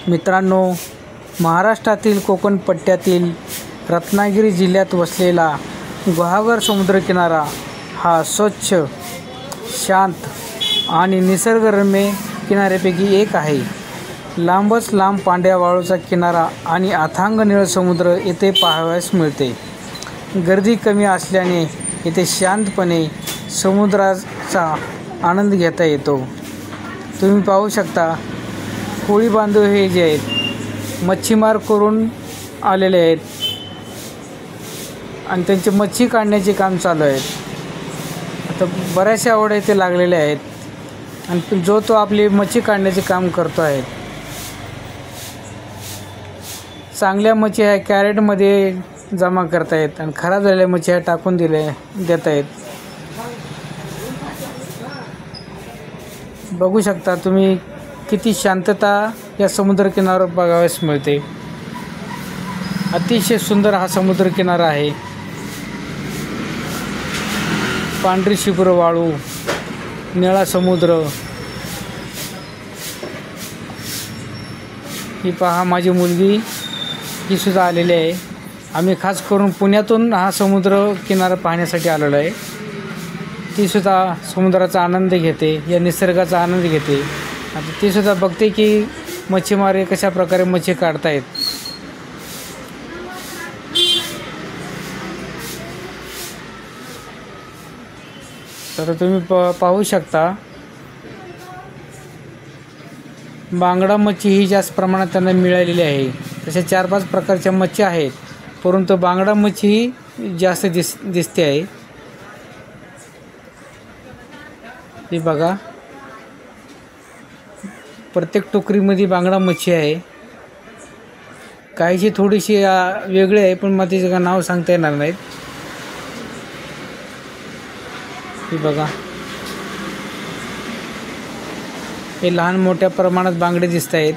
मित्रांनो, महाराष्ट्रातील कोकण पट्ट्यातील रत्नागिरी जिल्ह्यात वसलेला गुहागर समुद्रकिनारा हा स्वच्छ, शांत आणि निसर्गरम्य किनाऱ्यापैकी एक आहे. लांबच लांब पांढऱ्या वाळूचा किनारा आणि अथांग निळ समुद्र येथे पाहावयास मिळते. गर्दी कमी असल्याने येथे शांतपणे समुद्राचा आनंद घेता येतो. तुम्ही पाहू शकता, कोळी बांधव हे जे आहेत मच्छीमार करून आलेले आहेत आणि त्यांचे मच्छी काढण्याचे काम चालू आहे. आता बऱ्याचशा ओढ्या इथे लागलेल्या आहेत आणि तो आपली मच्छी काढण्याचे काम करतो आहे. चांगल्या मच्छी ह्या कॅरेटमध्ये जमा करतायत आणि खराब झालेल्या मच्छी ह्या टाकून देत आहेत. बघू शकता तुम्ही किती शांतता या समुद्रकिनाऱ्यावर बघावयास मिळते. अतिशय सुंदर हा समुद्रकिनारा आहे. पांढरी शुभ्र वाळू, निळा समुद्र. ही पहा, माझी मुलगी ही सुद्धा आलेली आहे. आम्ही खास करून पुण्यातून हा समुद्र किनारा पाहण्यासाठी आलेलो आहे. ती सुद्धा समुद्राचा आनंद घेते, या निसर्गाचा आनंद घेते. आता ती सुद्धा बघते की मच्छीमार कशा प्रकारे मच्छी काढतायत. तर तुम्ही पाहू शकता, बांगडा मच्छी ही जास्त प्रमाणात त्यांना मिळालेली आहे. तशा 4-5 प्रकारच्या मच्छी आहेत, परंतु बांगडा मच्छी ही जास्त दिसते आहे. ही बघा, प्रत्येक टोकरीमध्ये बांगडा मच्छी आहे. काहीची थोडीशी वेगळी आहे, पण मला तिचं नाव सांगता येणार नाहीत. ही बघा, हे लहान मोठ्या प्रमाणात बांगडे दिसत आहेत.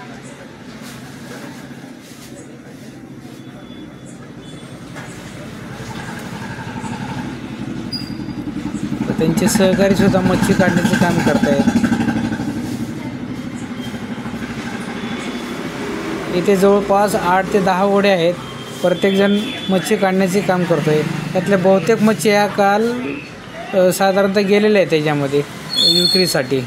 त्यांचे सहकारी सुद्धा मच्छी काढण्याचे काम करतायत. इथे जवळपास 8 ते 10 ओढे आहेत. प्रत्येकजण मच्छी काढण्याचे काम करतो आहे. त्यातल्या बहुतेक मच्छी ह्या काल साधारणतः गेलेल्या आहेत त्याच्यामध्ये विक्रीसाठी.